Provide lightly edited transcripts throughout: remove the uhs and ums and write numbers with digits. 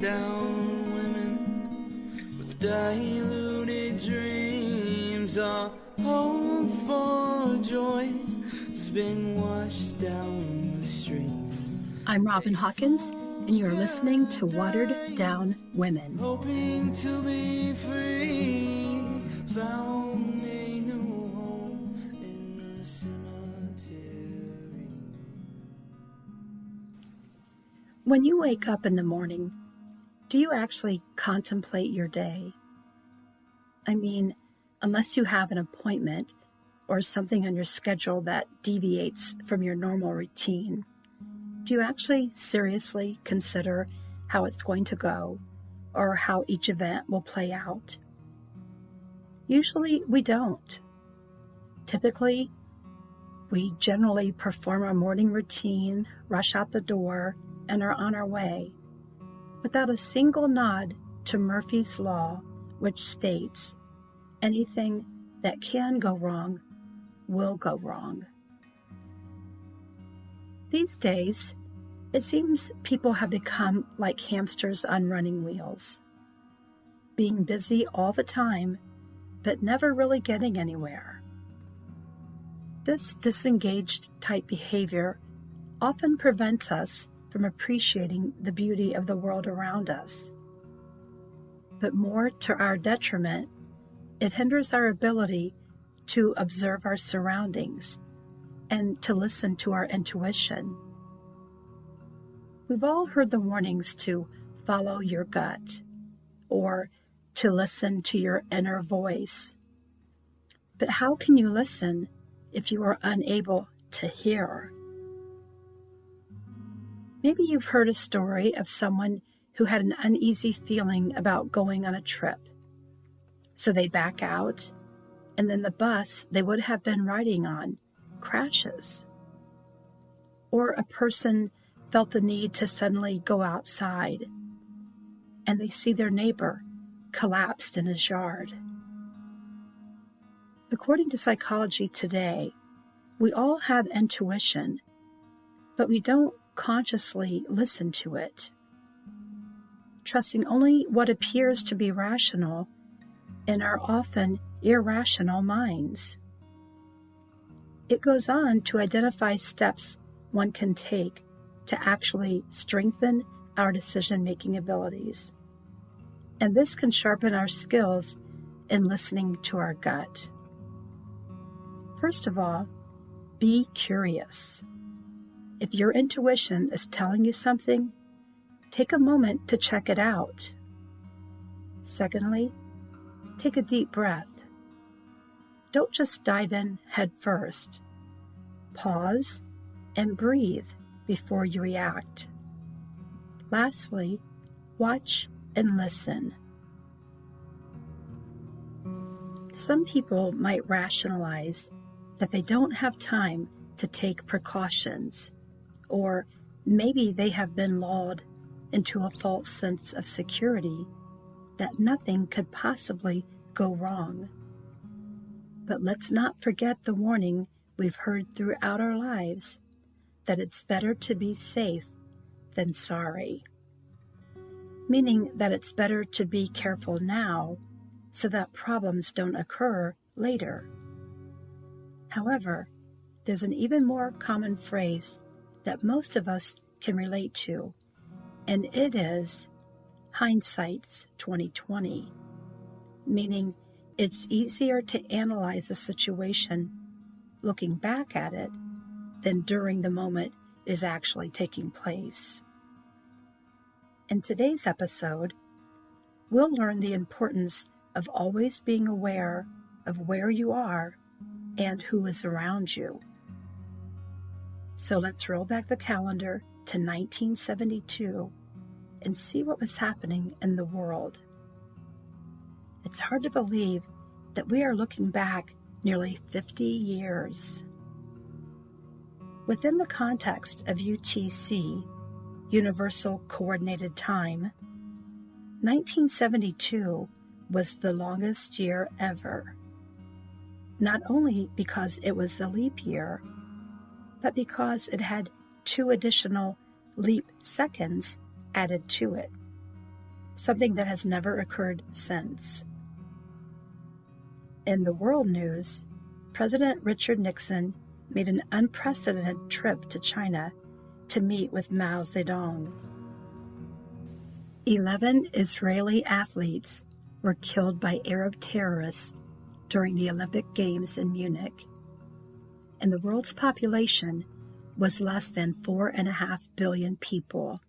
down women with diluted dreams. Our hope for joy has been washed down the stream. I'm Robin Hawkins, and you're listening to Watered Down Women. Hoping to be free, found a new home in the cemetery. When you wake up in the morning, do you actually contemplate your day? I mean, unless you have an appointment or something on your schedule that deviates from your normal routine, do you actually seriously consider how it's going to go or how each event will play out? Usually we don't. Typically, we generally perform our morning routine, rush out the door, and are on our way, without a single nod to Murphy's Law, which states anything that can go wrong will go wrong. These days, it seems people have become like hamsters on running wheels, being busy all the time, but never really getting anywhere. This disengaged type behavior often prevents us from appreciating the beauty of the world around us. But more to our detriment, it hinders our ability to observe our surroundings and to listen to our intuition. We've all heard the warnings to follow your gut or to listen to your inner voice. But how can you listen if you are unable to hear? Maybe you've heard a story of someone who had an uneasy feeling about going on a trip. So they back out, and then the bus they would have been riding on crashes. Or a person felt the need to suddenly go outside, and they see their neighbor collapsed in his yard. According to Psychology Today, we all have intuition, but we don't consciously listen to it, trusting only what appears to be rational in our often irrational minds. It goes on to identify steps one can take to actually strengthen our decision-making abilities, and this can sharpen our skills in listening to our gut. First of all, be curious. If your intuition is telling you something, take a moment to check it out. Secondly, take a deep breath. Don't just dive in head first. Pause and breathe before you react. Lastly, watch and listen. Some people might rationalize that they don't have time to take precautions, or maybe they have been lulled into a false sense of security that nothing could possibly go wrong. But let's not forget the warning we've heard throughout our lives that it's better to be safe than sorry, meaning that it's better to be careful now so that problems don't occur later. However, there's an even more common phrase that most of us can relate to, and it is hindsight's 20/20, meaning it's easier to analyze a situation looking back at it than during the moment it is actually taking place. In today's episode, we'll learn the importance of always being aware of where you are and who is around you. So let's roll back the calendar to 1972 and see what was happening in the world. It's hard to believe that we are looking back nearly 50 years. Within the context of UTC, Universal Coordinated Time, 1972 was the longest year ever. Not only because it was a leap year, but because it had 2 additional leap seconds added to it. something that has never occurred since. In the world news, President Richard Nixon made an unprecedented trip to China to meet with Mao Zedong. 11 Israeli athletes were killed by Arab terrorists during the Olympic Games in Munich, and the world's population was less than 4.5 billion people.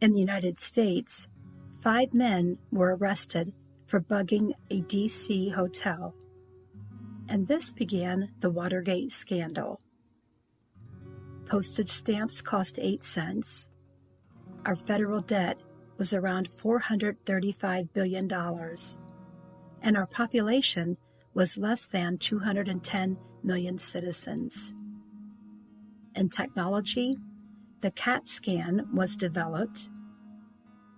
In the United States, 5 men were arrested for bugging a D.C. hotel, and this began the Watergate scandal. Postage stamps cost 8 cents. Our federal debt was around $435 billion, and our population was less than 210 million citizens. In technology, the CAT scan was developed.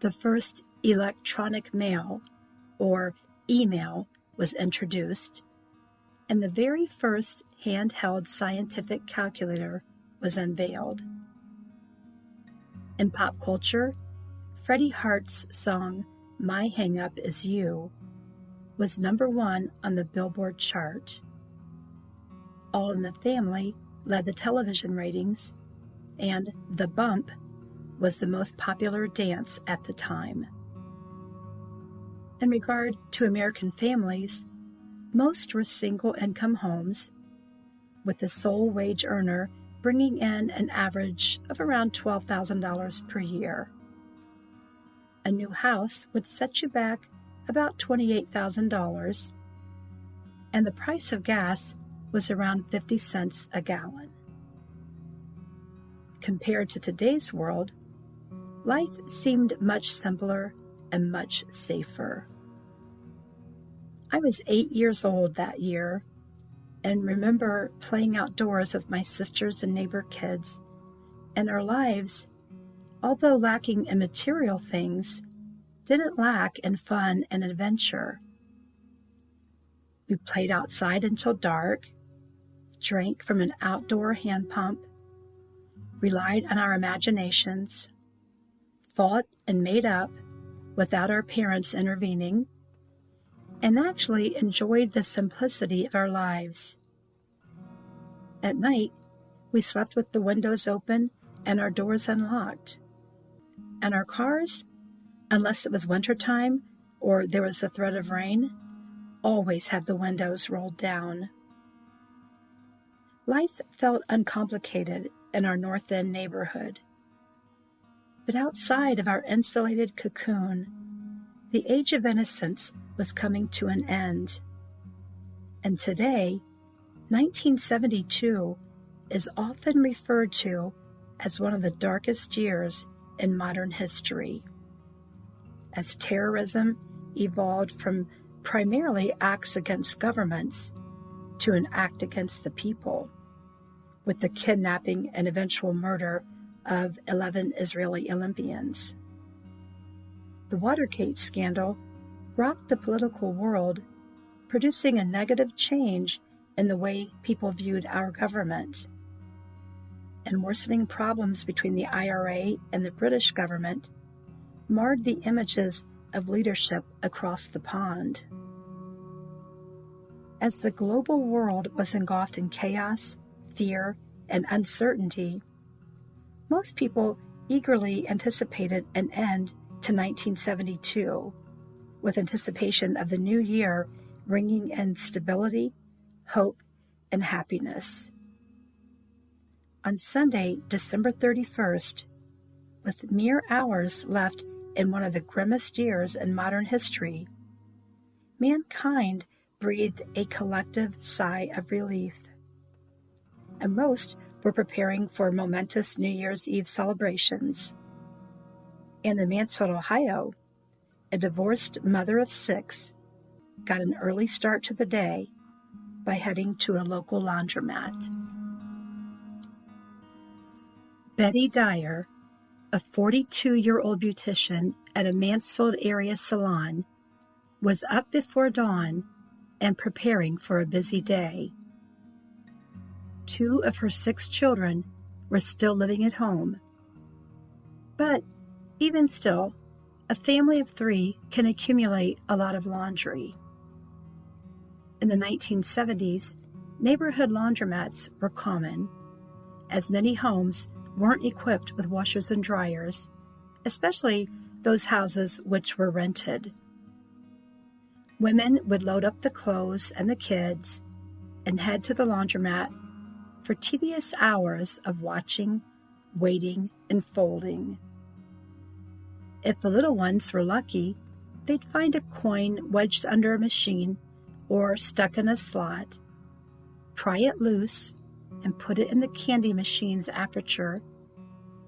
The first electronic mail, or email, was introduced, and the very first handheld scientific calculator was unveiled. In pop culture, Freddie Hart's song My Hang Up Is You was #1 on the Billboard chart. All in the Family led the television ratings, and The Bump was the most popular dance at the time. In regard to American families, most were single-income homes, with the sole wage earner bringing in an average of around $12,000 per year. A new house would set you back about $28,000, and the price of gas was around 50 cents a gallon. Compared to today's world, life seemed much simpler and much safer. I was 8 years old that year and remember playing outdoors with my sisters and neighbor kids, and our lives, although lacking in material things, didn't lack in fun and adventure. We played outside until dark, drank from an outdoor hand pump, relied on our imaginations, fought and made up without our parents intervening, and actually enjoyed the simplicity of our lives. At night, we slept with the windows open and our doors unlocked. And our cars, unless it was wintertime or there was a threat of rain, always had the windows rolled down. Life felt uncomplicated in our North End neighborhood. But outside of our insulated cocoon, the age of innocence was coming to an end. And today, 1972 is often referred to as one of the darkest years in modern history, as terrorism evolved from primarily acts against governments to an act against the people, with the kidnapping and eventual murder of 11 Israeli Olympians. The Watergate scandal rocked the political world, producing a negative change in the way people viewed our government. And worsening problems between the IRA and the British government marred the images of leadership across the pond. As the global world was engulfed in chaos, fear, and uncertainty, most people eagerly anticipated an end to 1972, with anticipation of the new year bringing in stability, hope, and happiness. On Sunday, December 31st, with mere hours left in one of the grimmest years in modern history, mankind breathed a collective sigh of relief. And most were preparing for momentous New Year's Eve celebrations. And in Mansfield, Ohio, a divorced mother of 6 got an early start to the day by heading to a local laundromat. Betty Dyer, a 42-year-old beautician at a Mansfield area salon, was up before dawn and preparing for a busy day. 2 of her 6 children were still living at home. But even still, a family of 3 can accumulate a lot of laundry. In the 1970s, neighborhood laundromats were common, as many homes weren't equipped with washers and dryers, especially those houses which were rented. Women would load up the clothes and the kids and head to the laundromat for tedious hours of watching, waiting, and folding. If the little ones were lucky, they'd find a coin wedged under a machine or stuck in a slot, pry it loose, and put it in the candy machine's aperture,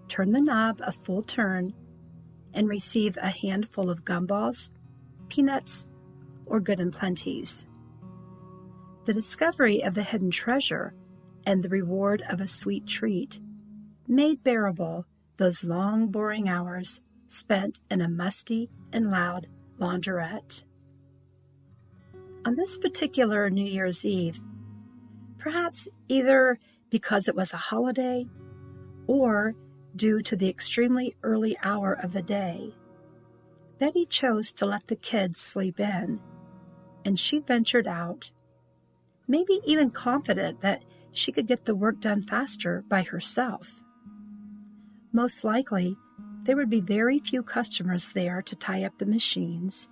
turn the knob a full turn, and receive a handful of gumballs, peanuts, or Good and Plenty's. The discovery of the hidden treasure and the reward of a sweet treat made bearable those long, boring hours spent in a musty and loud laundrette. On this particular New Year's Eve, perhaps either because it was a holiday or due to the extremely early hour of the day, Betty chose to let the kids sleep in, and she ventured out, maybe even confident that she could get the work done faster by herself. Most likely, there would be very few customers there to tie up the machines,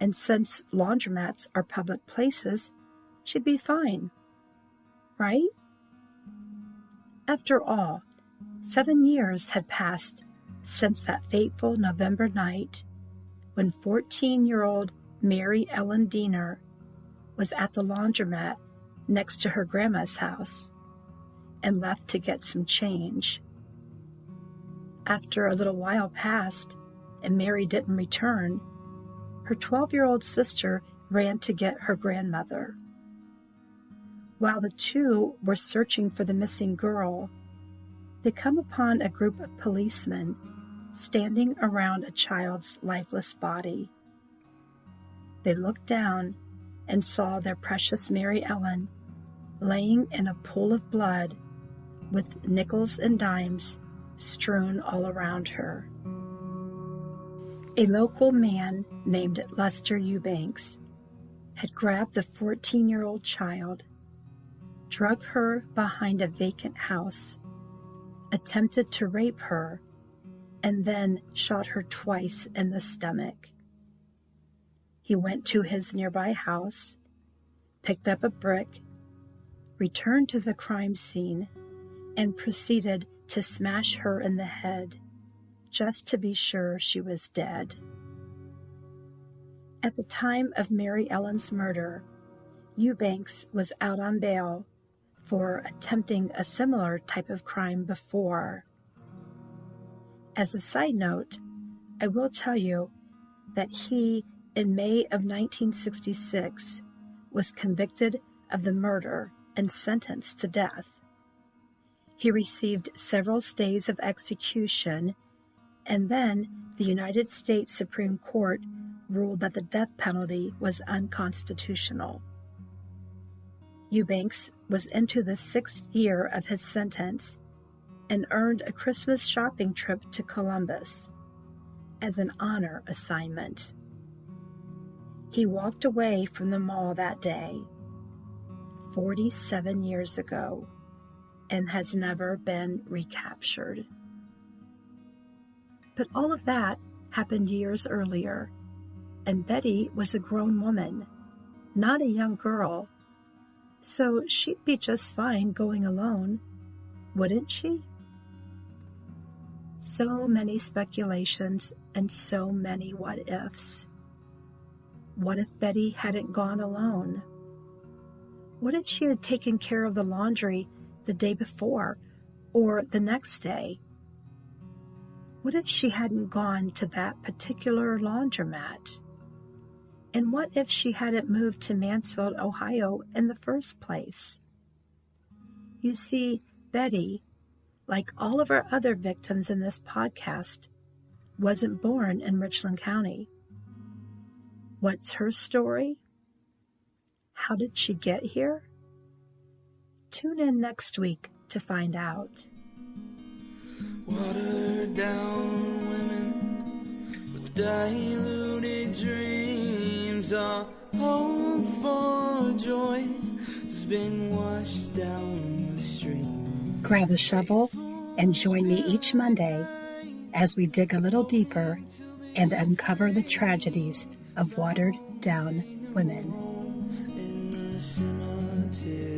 and since laundromats are public places, she'd be fine, right? After all, 7 years had passed since that fateful November night when 14-year-old Mary Ellen Diener was at the laundromat next to her grandma's house and left to get some change. After a little while passed and Mary didn't return, her 12-year-old sister ran to get her grandmother. While the two were searching for the missing girl, they come upon a group of policemen standing around a child's lifeless body. They looked down and saw their precious Mary Ellen laying in a pool of blood with nickels and dimes strewn all around her. A local man named Lester Eubanks had grabbed the 14-year-old child, drug her behind a vacant house, attempted to rape her, and then shot her twice in the stomach. He went to his nearby house, picked up a brick, returned to the crime scene, and proceeded to smash her in the head, just to be sure she was dead. At the time of Mary Ellen's murder, Eubanks was out on bail for attempting a similar type of crime before. As a side note, I will tell you that he, in May of 1966, was convicted of the murder and sentenced to death. He received several stays of execution, and then the United States Supreme Court ruled that the death penalty was unconstitutional. Eubanks was into the 6th year of his sentence and earned a Christmas shopping trip to Columbus as an honor assignment. He walked away from the mall that day, 47 years ago, and has never been recaptured. But all of that happened years earlier, and Betty was a grown woman, not a young girl, so she'd be just fine going alone, wouldn't she? So many speculations and so many what-ifs. What if Betty hadn't gone alone? What if she had taken care of the laundry the day before or the next day? What if she hadn't gone to that particular laundromat? And what if she hadn't moved to Mansfield, Ohio in the first place? You see, Betty, like all of our other victims in this podcast, wasn't born in Richland County. What's her story? How did she get here? Tune in next week to find out. Watered down women with of diluted dreams. Our hope for joy has been washed down the stream. Grab a shovel and join me each Monday as we dig a little deeper and uncover the tragedies of watered down women. In the cemetery.